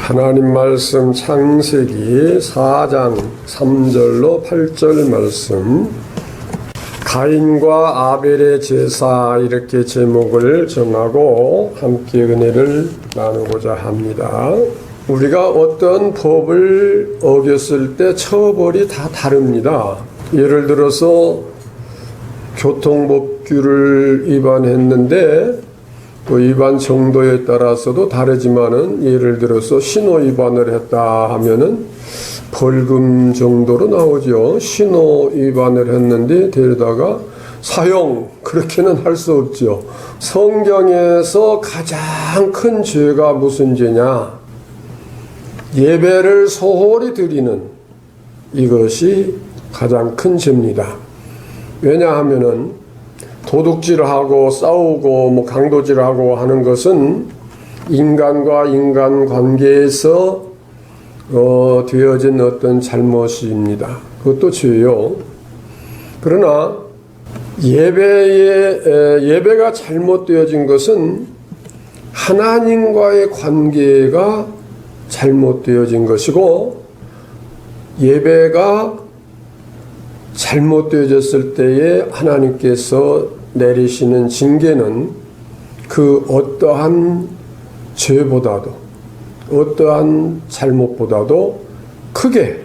하나님 말씀 창세기 4장 3절로 8절 말씀, 가인과 아벨의 제사, 이렇게 제목을 정하고 함께 은혜를 나누고자 합니다. 우리가 어떤 법을 어겼을 때 처벌이 다 다릅니다. 예를 들어서 교통법규를 위반했는데 또 위반 정도에 따라서도 다르지만은, 예를 들어서 신호 위반을 했다 하면은 벌금 정도로 나오죠. 신호 위반을 했는데 데려다가 사형, 그렇게는 할 수 없죠. 성경에서 가장 큰 죄가 무슨 죄냐? 예배를 소홀히 드리는, 이것이 가장 큰 죄입니다. 왜냐하면은 도둑질하고 싸우고 강도질하고 하는 것은 인간과 인간 관계에서 되어진 어떤 잘못입니다. 그것도 죄요. 그러나 예배가 잘못되어진 것은 하나님과의 관계가 잘못되어진 것이고, 예배가 잘못되어졌을 때에 하나님께서 내리시는 징계는 그 어떠한 죄보다도, 어떠한 잘못보다도 크게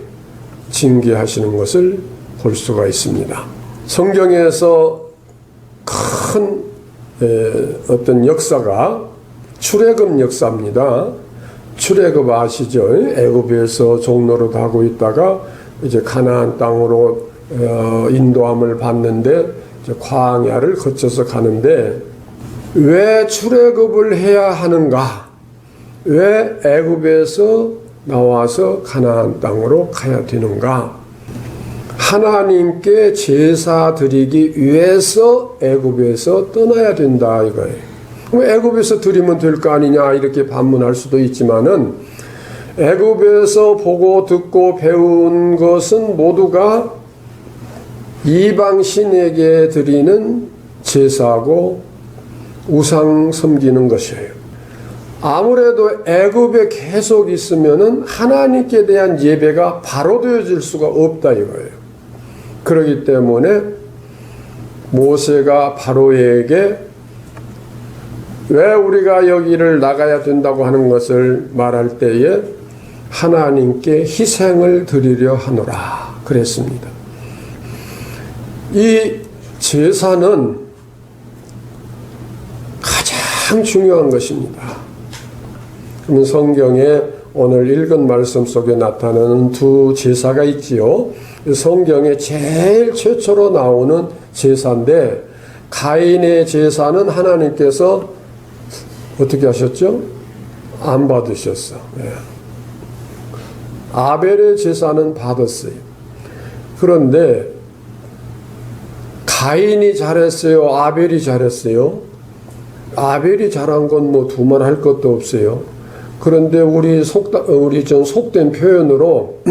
징계하시는 것을 볼 수가 있습니다. 성경에서 큰 어떤 역사가 출애굽 역사입니다. 출애굽 아시죠? 애굽에서 종노릇하고 있다가 이제 가나안 땅으로 인도함을 받는데 광야를 거쳐서 가는데, 왜 출애굽을 해야 하는가? 왜 애굽에서 나와서 가나안 땅으로 가야 되는가? 하나님께 제사 드리기 위해서 애굽에서 떠나야 된다, 이거예요. 그럼 애굽에서 드리면 될 거 아니냐, 이렇게 반문할 수도 있지만은, 애굽에서 보고 듣고 배운 것은 모두가 이방 신에게 드리는 제사고 우상 섬기는 것이에요. 아무래도 애굽에 계속 있으면은 하나님께 대한 예배가 바로 되어질 수가 없다, 이거예요. 그렇기 때문에 모세가 바로에게 왜 우리가 여기를 나가야 된다고 하는 것을 말할 때에 하나님께 희생을 드리려 하노라 그랬습니다. 이 제사는 가장 중요한 것입니다. 그러면 성경에 오늘 읽은 말씀 속에 나타나는 두 제사가 있지요. 성경에 제일 최초로 나오는 제사인데, 가인의 제사는 하나님께서 어떻게 하셨죠? 안 받으셨어. 아벨의 제사는 받았어요. 그런데 가인이 잘했어요? 아벨이 잘했어요? 아벨이 잘한 건 두말할 것도 없어요. 그런데 우리 속된 표현으로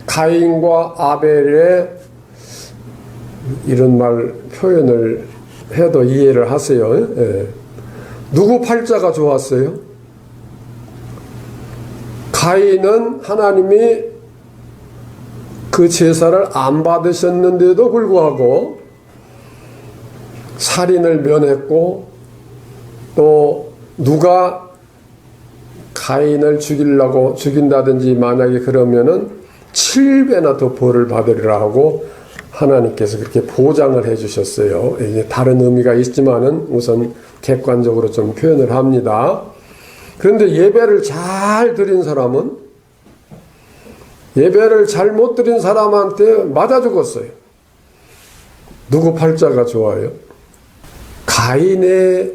가인과 아벨의 이런 말 표현을 해도 이해를 하세요. 누구 팔자가 좋았어요? 가인은 하나님이 그 제사를 안 받으셨는데도 불구하고 살인을 면했고, 또 누가 가인을 죽인다든지 만약에 그러면은 7배나 더 벌을 받으리라 하고 하나님께서 그렇게 보장을 해 주셨어요. 이게 다른 의미가 있지만은 우선 객관적으로 좀 표현을 합니다. 그런데 예배를 잘 드린 사람은, 예배를 잘못 드린 사람한테 맞아 죽었어요. 누구 팔자가 좋아요? 가인의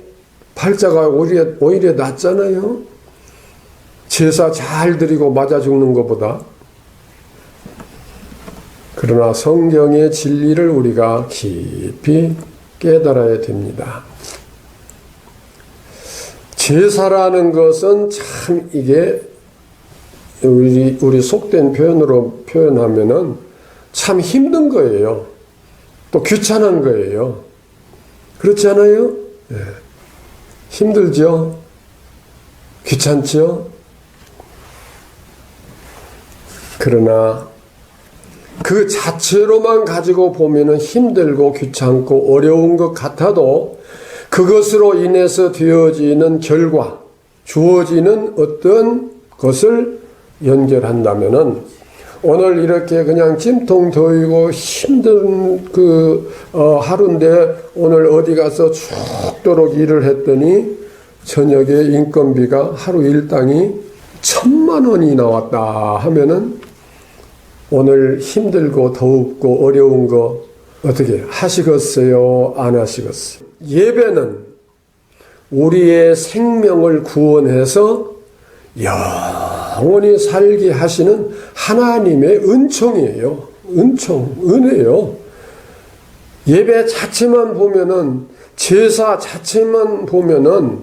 팔자가 오히려 낫잖아요. 제사 잘 드리고 맞아 죽는 것보다. 그러나 성경의 진리를 우리가 깊이 깨달아야 됩니다. 제사라는 것은 참 이게 우리 속된 표현으로 표현하면은 참 힘든 거예요. 또 귀찮은 거예요. 그렇지 않아요? 힘들죠? 귀찮죠? 그러나 그 자체로만 가지고 보면은 힘들고 귀찮고 어려운 것 같아도 그것으로 인해서 되어지는 결과, 주어지는 어떤 것을 연결한다면은 오늘 이렇게 그냥 찜통 더위고 힘든 하루인데 오늘 어디 가서 죽도록 일을 했더니 저녁에 인건비가 하루 일당이 1,000,000원이 나왔다 하면은 오늘 힘들고 더웁고 어려운 거 어떻게 하시겠어요? 안 하시겠어요? 예배는 우리의 생명을 구원해서 영원히 살게 하시는 하나님의 은총이에요. 은총, 은혜요. 예배 자체만 보면은, 제사 자체만 보면은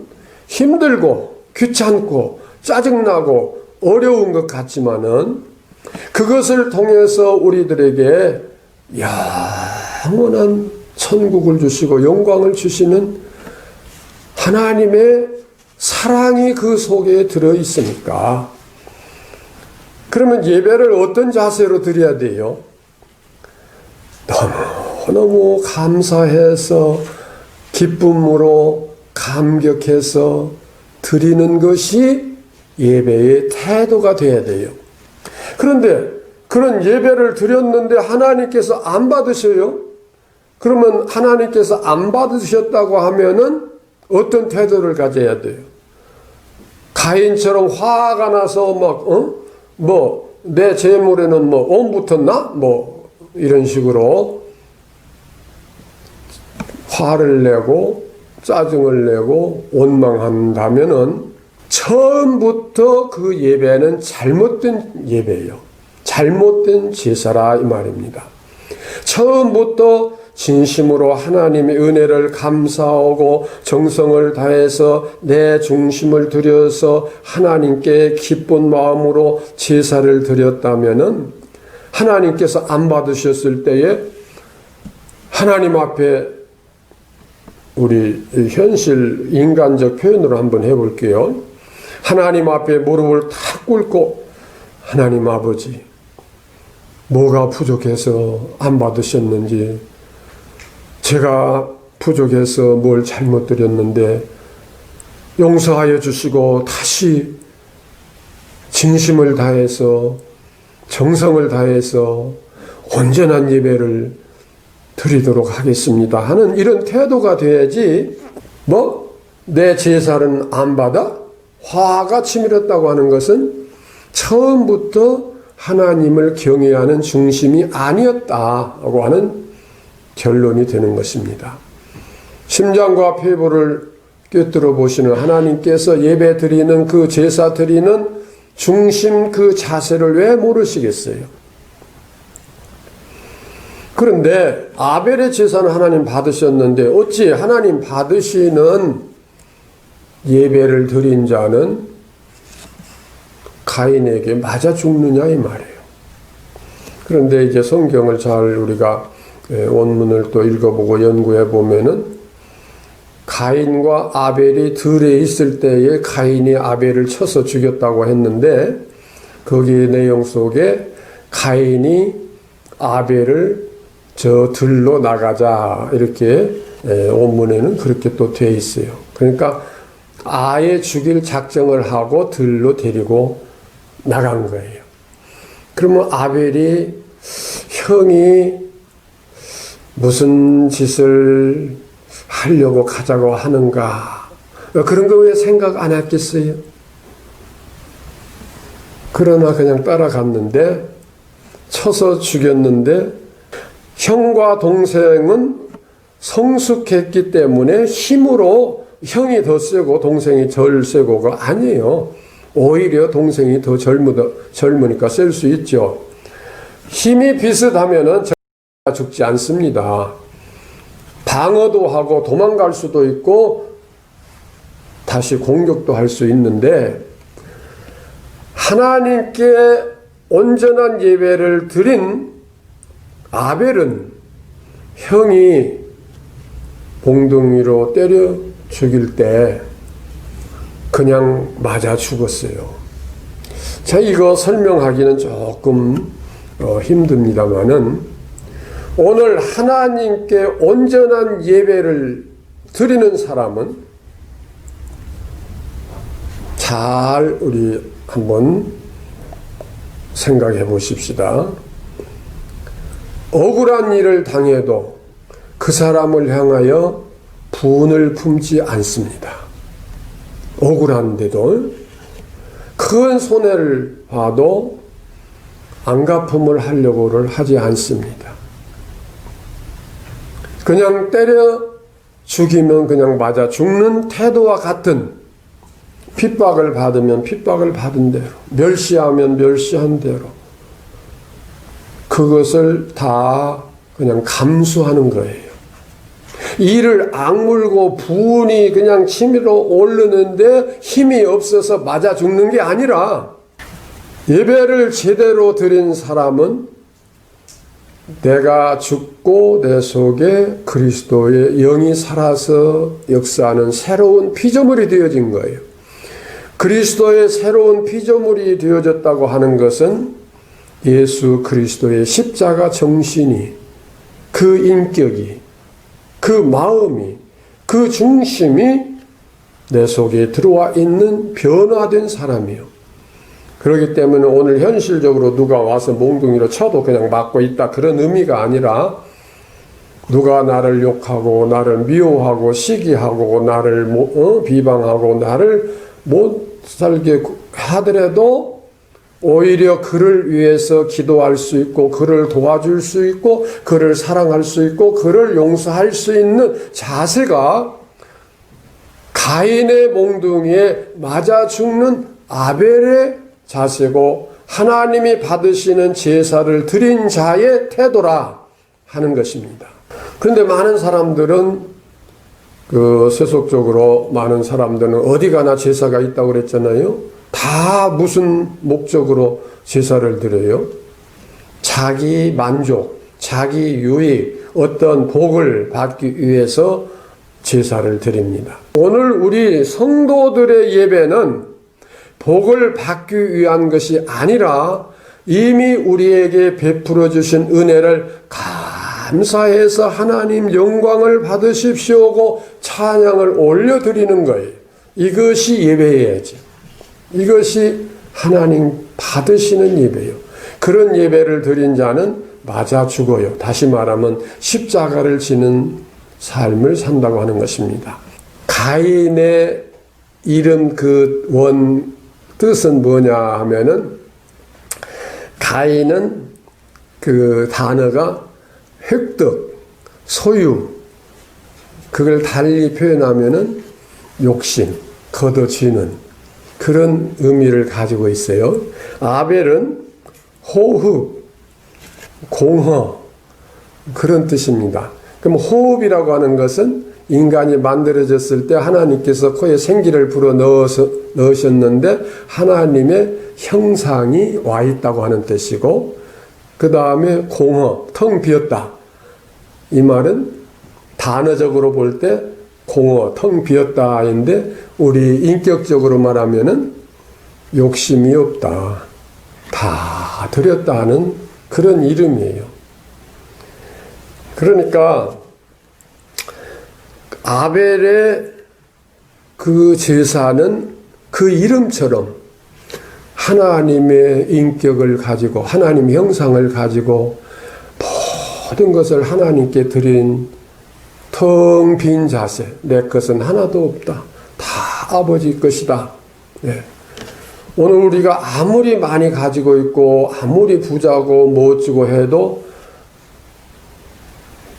힘들고 귀찮고 짜증나고 어려운 것 같지만은 그것을 통해서 우리들에게 영원한 천국을 주시고 영광을 주시는 하나님의 사랑이 그 속에 들어 있으니까. 그러면 예배를 어떤 자세로 드려야 돼요? 너무 감사해서 기쁨으로 감격해서 드리는 것이 예배의 태도가 돼야 돼요. 그런데 그런 예배를 드렸는데 하나님께서 안 받으셔요? 그러면 하나님께서 안 받으셨다고 하면은 어떤 태도를 가져야 돼요? 가인처럼 화가 나서 내 재물에는 온 붙었나? 이런 식으로 화를 내고 짜증을 내고 원망한다면은 처음부터 그 예배는 잘못된 예배예요. 잘못된 제사라 이 말입니다. 처음부터 진심으로 하나님의 은혜를 감사하고 정성을 다해서 내 중심을 들여서 하나님께 기쁜 마음으로 제사를 드렸다면은 하나님께서 안 받으셨을 때에 하나님 앞에 우리 현실 인간적 표현으로 한번 해볼게요. 하나님 앞에 무릎을 탁 꿇고 하나님 아버지 뭐가 부족해서 안 받으셨는지 제가 부족해서 뭘 잘못 드렸는데 용서하여 주시고 다시 진심을 다해서 정성을 다해서 온전한 예배를 드리도록 하겠습니다 하는 이런 태도가 돼야지 내 제사는 안 받아? 화가 치밀었다고 하는 것은 처음부터 하나님을 경외하는 중심이 아니었다고 하는 결론이 되는 것입니다. 심장과 폐부를 꿰뚫어 보시는 하나님께서 예배 드리는 그 제사 드리는 중심 그 자세를 왜 모르시겠어요? 그런데 아벨의 제사는 하나님 받으셨는데 어찌 하나님 받으시는 예배를 드린 자는 가인에게 맞아 죽느냐 이 말이에요. 그런데 이제 성경을 잘 우리가 원문을 또 읽어보고 연구해 보면은 가인과 아벨이 들에 있을 때에 가인이 아벨을 쳐서 죽였다고 했는데 거기 내용 속에 가인이 아벨을 저 들로 나가자 이렇게 원문에는 그렇게 또 돼 있어요. 그러니까 아예 죽일 작정을 하고 들로 데리고 나간 거예요. 그러면 아벨이 형이 무슨 짓을 하려고 가자고 하는가 그런 거 왜 생각 안 했겠어요? 그러나 그냥 따라갔는데 쳐서 죽였는데 형과 동생은 성숙했기 때문에 힘으로 형이 더 세고 동생이 덜 세고가 아니에요. 오히려 동생이 더 젊으니까 셀 수 있죠. 힘이 비슷하면은 죽지 않습니다. 방어도 하고 도망갈 수도 있고 다시 공격도 할 수 있는데 하나님께 온전한 예배를 드린 아벨은 형이 봉둥이로 때려 죽일 때 그냥 맞아 죽었어요. 자, 이거 설명하기는 조금 힘듭니다만은 오늘 하나님께 온전한 예배를 드리는 사람은 잘 우리 한번 생각해 보십시다. 억울한 일을 당해도 그 사람을 향하여 분을 품지 않습니다. 억울한데도 큰 손해를 봐도 안갚음을 하려고를 하지 않습니다. 그냥 때려 죽이면 그냥 맞아 죽는 태도와 같은, 핍박을 받으면 핍박을 받은 대로, 멸시하면 멸시한 대로 그것을 다 그냥 감수하는 거예요. 이를 악물고 분이 그냥 치밀어 오르는데 힘이 없어서 맞아 죽는 게 아니라, 예배를 제대로 드린 사람은 내가 죽고 내 속에 그리스도의 영이 살아서 역사하는 새로운 피조물이 되어진 거예요. 그리스도의 새로운 피조물이 되어졌다고 하는 것은 예수 그리스도의 십자가 정신이, 그 인격이, 그 마음이, 그 중심이 내 속에 들어와 있는 변화된 사람이요. 그렇기 때문에 오늘 현실적으로 누가 와서 몽둥이로 쳐도 그냥 맞고 있다, 그런 의미가 아니라, 누가 나를 욕하고 나를 미워하고 시기하고 나를 비방하고 나를 못 살게 하더라도 오히려 그를 위해서 기도할 수 있고, 그를 도와줄 수 있고, 그를 사랑할 수 있고, 그를 용서할 수 있는 자세가 가인의 몽둥이에 맞아 죽는 아벨의 자세고, 하나님이 받으시는 제사를 드린 자의 태도라 하는 것입니다. 그런데 많은 사람들은 세속적으로 많은 사람들은 어디 가나 제사가 있다고 그랬잖아요. 다 무슨 목적으로 제사를 드려요? 자기 만족, 자기 유익, 어떤 복을 받기 위해서 제사를 드립니다. 오늘 우리 성도들의 예배는 복을 받기 위한 것이 아니라 이미 우리에게 베풀어 주신 은혜를 감사해서 하나님 영광을 받으십시오고 찬양을 올려드리는 거예요. 이것이 예배여야지. 이것이 하나님 받으시는 예배요. 그런 예배를 드린 자는 맞아 죽어요. 다시 말하면 십자가를 지는 삶을 산다고 하는 것입니다. 가인의 이름 그 원 뜻은 뭐냐 하면은, 가인은 그 단어가 획득, 소유, 그걸 달리 표현하면은 욕심, 거둬쥐는 그런 의미를 가지고 있어요. 아벨은 호흡, 공허, 그런 뜻입니다. 그럼 호흡이라고 하는 것은 인간이 만들어졌을 때 하나님께서 코에 생기를 불어 넣으셨는데 하나님의 형상이 와 있다고 하는 뜻이고, 그 다음에 공허, 텅 비었다. 이 말은 단어적으로 볼 때 공허, 텅 비었다인데, 우리 인격적으로 말하면은 욕심이 없다, 다 드렸다 하는 그런 이름이에요. 그러니까 아벨의 그 제사는 그 이름처럼 하나님의 인격을 가지고, 하나님의 형상을 가지고 모든 것을 하나님께 드린 텅 빈 자세, 내 것은 하나도 없다, 다 아버지 것이다. 네. 오늘 우리가 아무리 많이 가지고 있고 아무리 부자고 멋지고 해도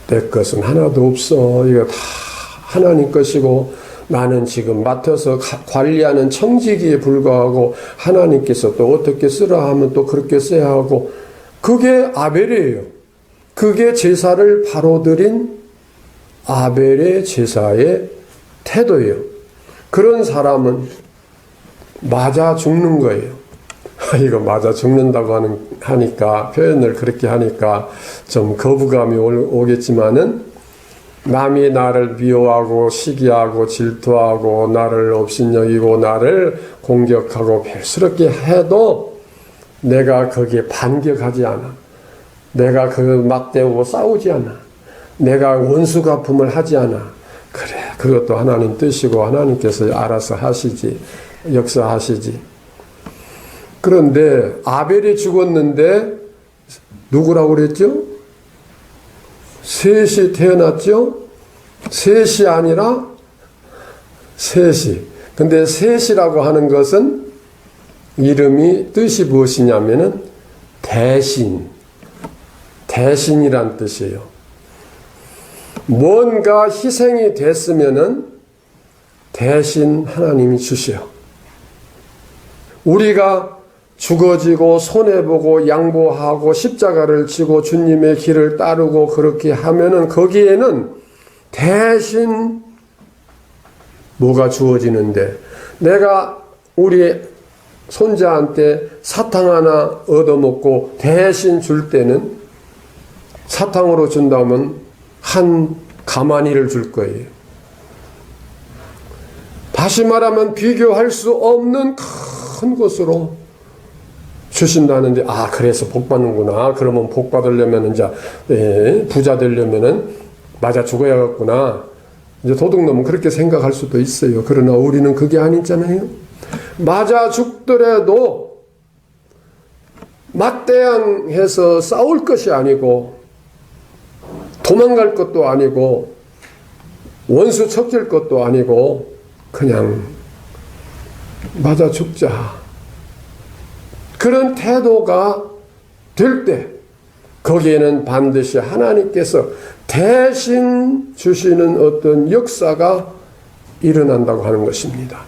내 것은 하나도 없어, 이거 다 하나님 것이고, 나는 지금 맡아서 관리하는 청지기에 불과하고 하나님께서 또 어떻게 쓰라 하면 또 그렇게 써야 하고, 그게 아벨이에요. 그게 제사를 바로 드린 아벨의 제사의 태도예요. 그런 사람은 맞아 죽는 거예요. 이거 맞아 죽는다고 하니까, 표현을 그렇게 하니까 좀 거부감이 오겠지만은, 남이 나를 미워하고 시기하고 질투하고 나를 업신여기고 나를 공격하고 별스럽게 해도 내가 거기에 반격하지 않아. 내가 맞대고 싸우지 않아. 내가 원수 갚음을 하지 않아. 그래, 그것도 하나님 뜻이고 하나님께서 알아서 하시지, 역사하시지. 그런데 아벨이 죽었는데 누구라고 그랬죠? 셋이 태어났죠? 셋이 아니라 셋이. 근데 셋이라고 하는 것은 이름이 뜻이 무엇이냐면은 대신이란 뜻이에요. 뭔가 희생이 됐으면은 대신 하나님이 주셔. 우리가 죽어지고 손해보고 양보하고 십자가를 지고 주님의 길을 따르고 그렇게 하면은 거기에는 대신 뭐가 주어지는데, 내가 우리 손자한테 사탕 하나 얻어먹고 대신 줄 때는 사탕으로 준다면 한 가마니를 줄 거예요. 다시 말하면 비교할 수 없는 큰 것으로 주신다는데, 아, 그래서 복 받는구나. 그러면 복 받으려면 이제 부자 되려면은 맞아 죽어야겠구나. 이제 도둑놈은 그렇게 생각할 수도 있어요. 그러나 우리는 그게 아니잖아요. 맞아 죽더라도 맞대항해서 싸울 것이 아니고, 도망갈 것도 아니고, 원수 척질 것도 아니고, 그냥 맞아 죽자. 그런 태도가 될 때 거기에는 반드시 하나님께서 대신 주시는 어떤 역사가 일어난다고 하는 것입니다.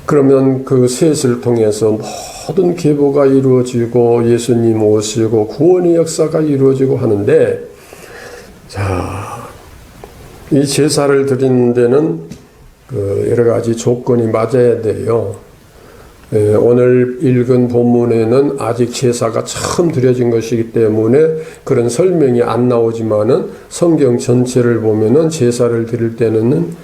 그러면 그 셋을 통해서 모든 계보가 이루어지고 예수님 오시고 구원의 역사가 이루어지고 하는데, 자, 이 제사를 드리는 데는 여러 가지 조건이 맞아야 돼요. 오늘 읽은 본문에는 아직 제사가 처음 드려진 것이기 때문에 그런 설명이 안 나오지만은 성경 전체를 보면은 제사를 드릴 때는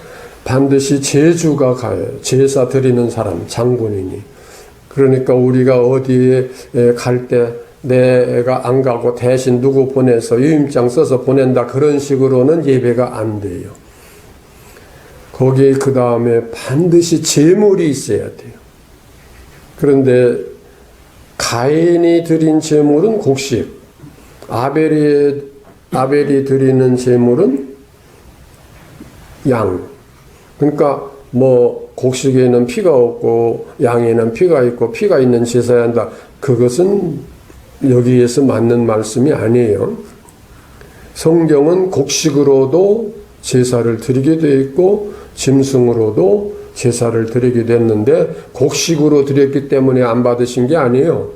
반드시 제주가 가요. 제사 드리는 사람, 장본인이. 그러니까 우리가 어디에 갈 때 내가 안 가고 대신 누구 보내서 유임장 써서 보낸다, 그런 식으로는 예배가 안 돼요. 거기에 그 다음에 반드시 제물이 있어야 돼요. 그런데 가인이 드린 제물은 곡식, 아벨이 드리는 제물은 양. 그러니까 뭐 곡식에는 피가 없고 양에는 피가 있고 피가 있는 제사야 한다. 그것은 여기에서 맞는 말씀이 아니에요. 성경은 곡식으로도 제사를 드리게 되어 있고 짐승으로도 제사를 드리게 됐는데, 곡식으로 드렸기 때문에 안 받으신 게 아니에요.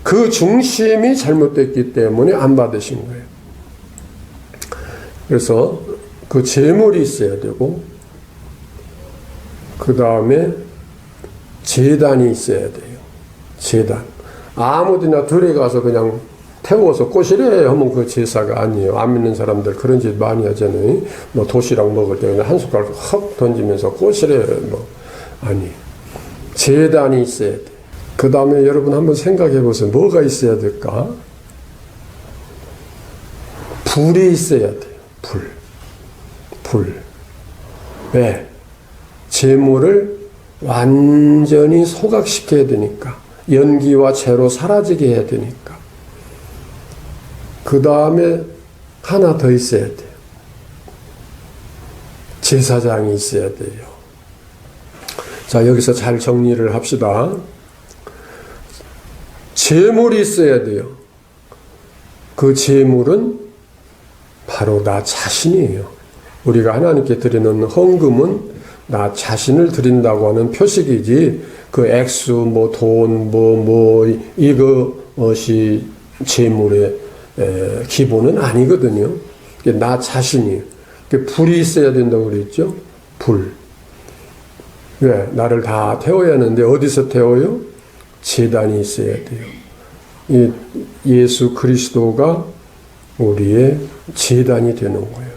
그 중심이 잘못됐기 때문에 안 받으신 거예요. 그래서 그 제물이 있어야 되고, 그 다음에 제단이 있어야 돼요. 제단. 아무데나 들에 가서 그냥 태워서 꼬시래 하면 그 제사가 아니에요. 안 믿는 사람들 그런 짓 많이 하잖아요. 뭐 도시락 먹을 때 그냥 한 숟갈 헉 던지면서 꼬시래 뭐 아니. 제단이 있어야 돼. 그 다음에 여러분 한번 생각해 보세요. 뭐가 있어야 될까? 불이 있어야 돼요. 불. 왜? 재물을 완전히 소각시켜야 되니까. 연기와 재로 사라지게 해야 되니까. 그 다음에 하나 더 있어야 돼요. 제사장이 있어야 돼요. 자, 여기서 잘 정리를 합시다. 제물이 있어야 돼요. 그 제물은 바로 나 자신이에요. 우리가 하나님께 드리는 헌금은 나 자신을 드린다고 하는 표식이지, 그 액수, 뭐 돈, 이것이 제물의 기본은 아니거든요. 나 자신이. 불이 있어야 된다고 그랬죠? 불. 왜? 나를 다 태워야 하는데 어디서 태워요? 제단이 있어야 돼요. 예수 그리스도가 우리의 제단이 되는 거예요.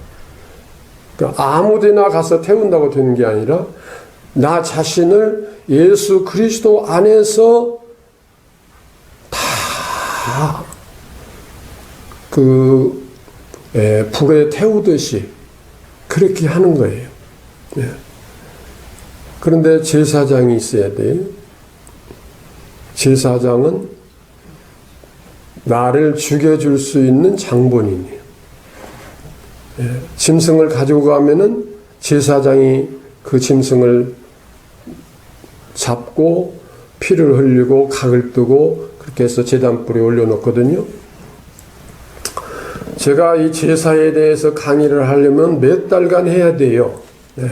그러니까 아무데나 가서 태운다고 되는 게 아니라 나 자신을 예수 그리스도 안에서 다 불에 태우듯이 그렇게 하는 거예요. 예. 그런데 제사장이 있어야 돼요. 제사장은 나를 죽여줄 수 있는 장본인이에요. 예. 짐승을 가지고 가면은 제사장이 그 짐승을 잡고 피를 흘리고 각을 뜨고 그렇게 해서 제단불에 올려놓거든요. 제가 이 제사에 대해서 강의를 하려면 몇 달간 해야 돼요. 네.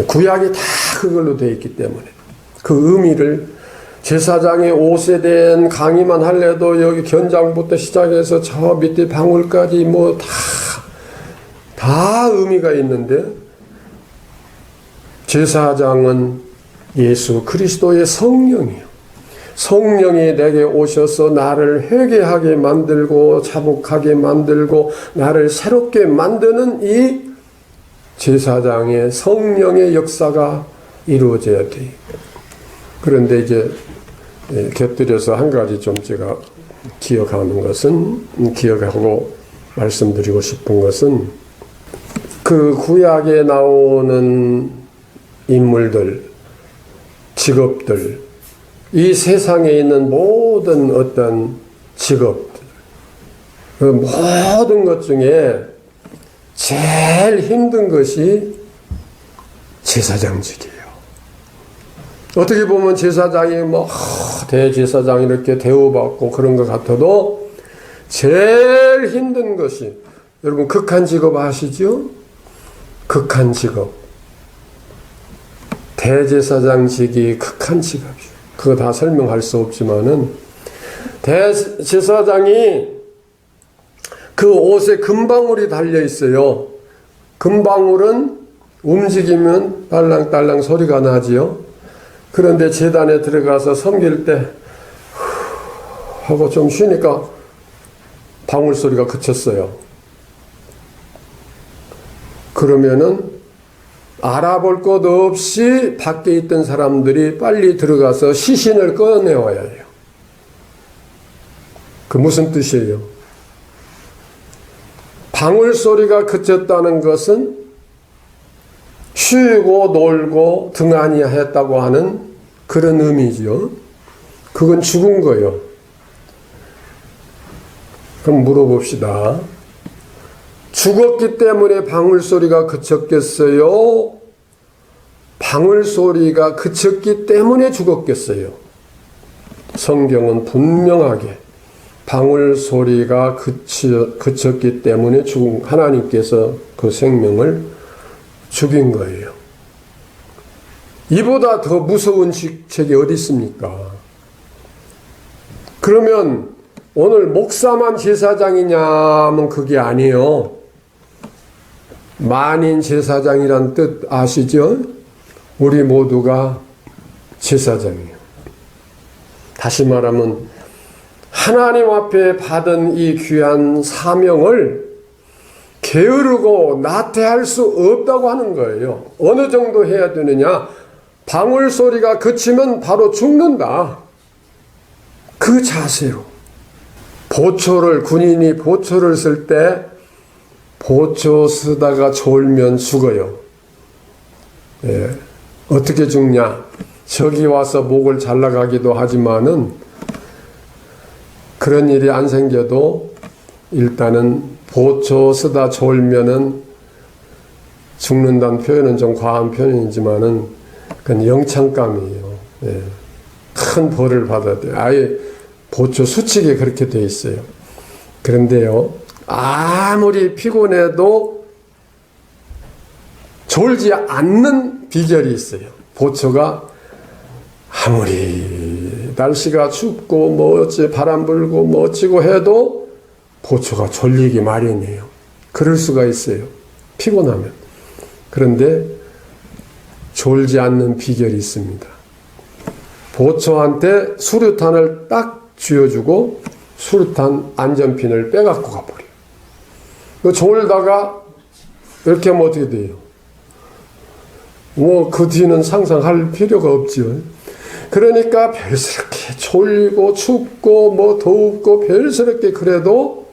구약이 다 그걸로 되어 있기 때문에 그 의미를 제사장의 옷에 대한 강의만 할래도 여기 견장부터 시작해서 저 밑에 방울까지 뭐 다 의미가 있는데 제사장은 예수 그리스도의 성령이에요. 성령이 내게 오셔서 나를 회개하게 만들고 자복하게 만들고 나를 새롭게 만드는 이 제사장의 성령의 역사가 이루어져야 돼요. 그런데 이제 곁들여서 한 가지 좀 제가 기억하고 말씀드리고 싶은 것은 그 구약에 나오는 인물들, 직업들, 이 세상에 있는 모든 어떤 직업들, 그 모든 것 중에 제일 힘든 것이 제사장직이에요. 어떻게 보면 제사장이 대제사장 이렇게 대우받고 그런 것 같아도 제일 힘든 것이, 여러분 극한 직업 아시죠? 극한 직업. 대제사장직이 극한 직업이에요. 그거 다 설명할 수 없지만은 대제사장이 그 옷에 금방울이 달려 있어요. 금방울은 움직이면 딸랑딸랑 소리가 나지요. 그런데 제단에 들어가서 섬길 때 하고 좀 쉬니까 방울 소리가 그쳤어요. 그러면은 알아볼 것 없이 밖에 있던 사람들이 빨리 들어가서 시신을 꺼내와야 해요. 그 무슨 뜻이에요? 방울 소리가 그쳤다는 것은 쉬고 놀고 등한히 했다고 하는 그런 의미죠. 그건 죽은 거예요. 그럼 물어봅시다. 죽었기 때문에 방울 소리가 그쳤겠어요? 방울 소리가 그쳤기 때문에 죽었겠어요? 성경은 분명하게 방울 소리가 그쳤기 때문에 하나님께서 그 생명을 죽인 거예요. 이보다 더 무서운 책이 어디 있습니까? 그러면 오늘 목사만 제사장이냐면 그게 아니에요. 만인 제사장이란 뜻 아시죠? 우리 모두가 제사장이에요. 다시 말하면 하나님 앞에 받은 이 귀한 사명을 게으르고 나태할 수 없다고 하는 거예요. 어느 정도 해야 되느냐? 방울 소리가 그치면 바로 죽는다. 그 자세로. 군인이 보초를 쓸 때 보초 쓰다가 졸면 죽어요. 예. 어떻게 죽냐? 적이 와서 목을 잘라가기도 하지만은 그런 일이 안 생겨도 일단은 보초 쓰다 졸면은 죽는다는 표현은 좀 과한 표현이지만은 그건 영창감이에요. 예. 큰 벌을 받아야 돼요. 아예 보초 수칙에 그렇게 돼 있어요. 그런데요, 아무리 피곤해도 졸지 않는 비결이 있어요. 보초가 아무리 날씨가 춥고 뭐 어찌 바람 불고 뭐 어찌고 해도 보초가 졸리기 마련이에요. 그럴 수가 있어요. 피곤하면. 그런데 졸지 않는 비결이 있습니다. 보초한테 수류탄을 딱 쥐어주고 수류탄 안전핀을 빼갖고 가버려요. 졸다가 이렇게 하면 어떻게 돼요? 뭐 그 뒤는 상상할 필요가 없지요. 그러니까 별스럽게 졸리고 춥고 뭐 덥고 별스럽게 그래도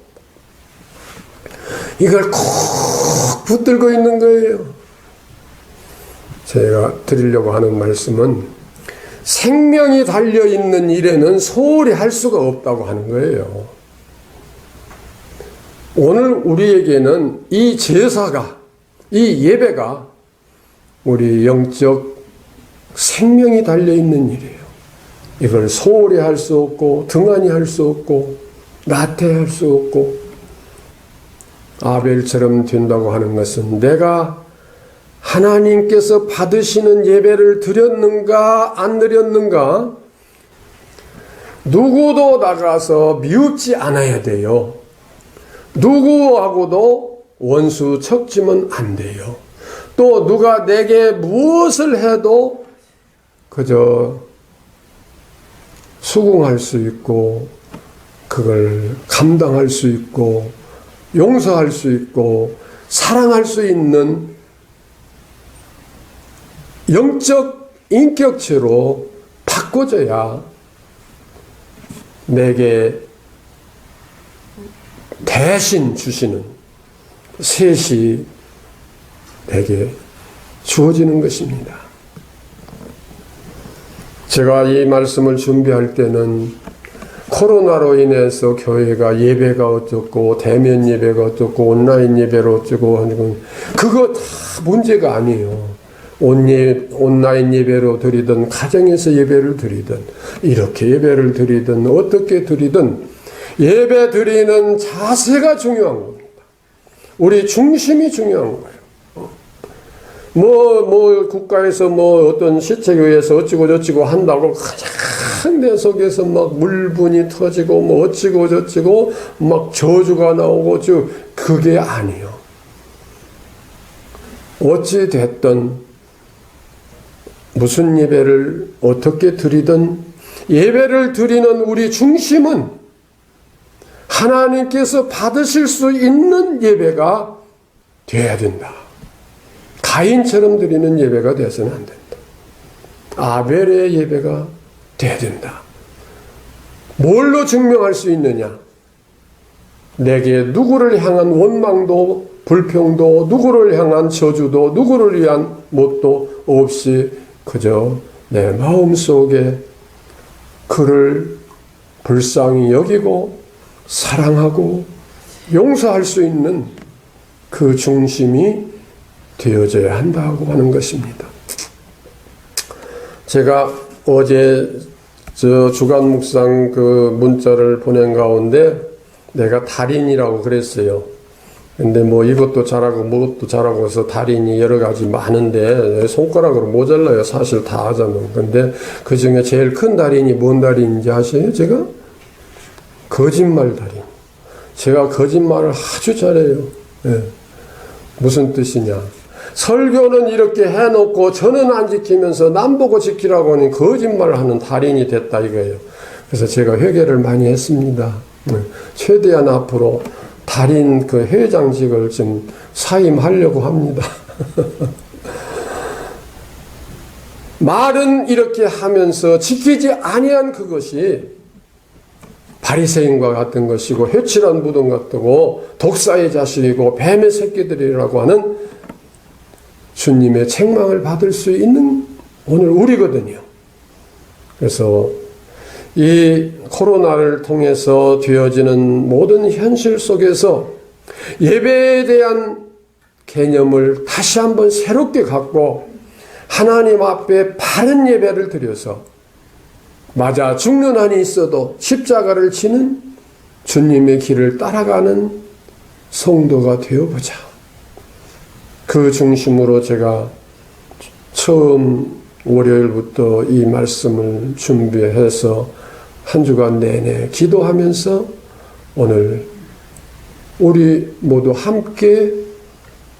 이걸 콕 붙들고 있는 거예요. 제가 드리려고 하는 말씀은 생명이 달려있는 일에는 소홀히 할 수가 없다고 하는 거예요. 오늘 우리에게는 이 제사가, 이 예배가 우리 영적 생명이 달려있는 일이에요. 이걸 소홀히 할 수 없고 등한히 할 수 없고 나태할 수 없고 아벨처럼 된다고 하는 것은 내가 하나님께서 받으시는 예배를 드렸는가 안 드렸는가 누구도 나가서 미웃지 않아야 돼요. 누구하고도 원수 척지면 안 돼요. 또 누가 내게 무엇을 해도 그저 수긍할 수 있고 그걸 감당할 수 있고 용서할 수 있고 사랑할 수 있는 영적 인격체로 바꿔줘야 내게 대신 주시는 셋이 내게 주어지는 것입니다. 제가 이 말씀을 준비할 때는 코로나로 인해서 교회가 예배가 어쩌고 대면 예배가 어쩌고 온라인 예배가 어쩌고 하는 건 그거 다 문제가 아니에요. 온라인 예배로 드리든 가정에서 예배를 드리든 이렇게 예배를 드리든 어떻게 드리든 예배 드리는 자세가 중요한 겁니다. 우리 중심이 중요한 거예요. 국가에서 어떤 시책교회에서 어찌고 저찌고 한다고 가장 내 속에서 막 물분이 터지고 어찌고 저찌고 막 저주가 나오고 그게 아니요. 어찌 됐든 무슨 예배를 어떻게 드리든 예배를 드리는 우리 중심은 하나님께서 받으실 수 있는 예배가 되어야 된다. 가인처럼 드리는 예배가 되어서는 안 된다. 아벨의 예배가 되어야 된다. 뭘로 증명할 수 있느냐? 내게 누구를 향한 원망도 불평도 누구를 향한 저주도 누구를 위한 못도 없이 그저 내 마음속에 그를 불쌍히 여기고 사랑하고 용서할 수 있는 그 중심이 되어져야 한다고 하는 것입니다. 제가 어제 주간 묵상 그 문자를 보낸 가운데 내가 달인이라고 그랬어요. 근데 이것도 잘하고 무엇도 잘하고 해서 달인이 여러 가지 많은데 손가락으로 모자라요. 사실 다 하자면. 근데 그 중에 제일 큰 달인이 뭔 달인인지 아세요? 제가? 거짓말 달인. 제가 거짓말을 아주 잘해요. 네. 무슨 뜻이냐? 설교는 이렇게 해놓고 저는 안 지키면서 남 보고 지키라고 하니 거짓말을 하는 달인이 됐다 이거예요. 그래서 제가 회개를 많이 했습니다. 최대한 앞으로 달인 그 회장직을 좀 사임하려고 합니다. 말은 이렇게 하면서 지키지 아니한 그것이 바리새인과 같은 것이고 회칠한 무덤 같고 독사의 자식이고 뱀의 새끼들이라고 하는 주님의 책망을 받을 수 있는 오늘 우리거든요. 그래서 이 코로나를 통해서 되어지는 모든 현실 속에서 예배에 대한 개념을 다시 한번 새롭게 갖고 하나님 앞에 바른 예배를 드려서 맞아 죽는 한이 있어도 십자가를 지는 주님의 길을 따라가는 성도가 되어보자. 그 중심으로 제가 처음 월요일부터 이 말씀을 준비해서 한 주간 내내 기도하면서 오늘 우리 모두 함께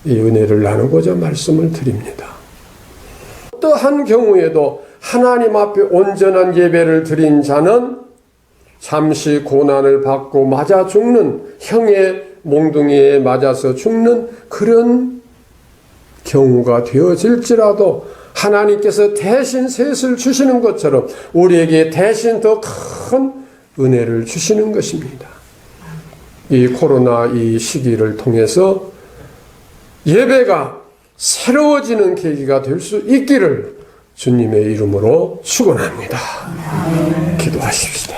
이 은혜를 나누고자 말씀을 드립니다. 어떠한 경우에도 하나님 앞에 온전한 예배를 드린 자는 잠시 고난을 받고 맞아 죽는 형의 몽둥이에 맞아서 죽는 그런 경우가 되어질지라도 하나님께서 대신 셋을 주시는 것처럼 우리에게 대신 더 큰 은혜를 주시는 것입니다. 이 코로나 이 시기를 통해서 예배가 새로워지는 계기가 될 수 있기를 주님의 이름으로 축원합니다. 기도하십시다.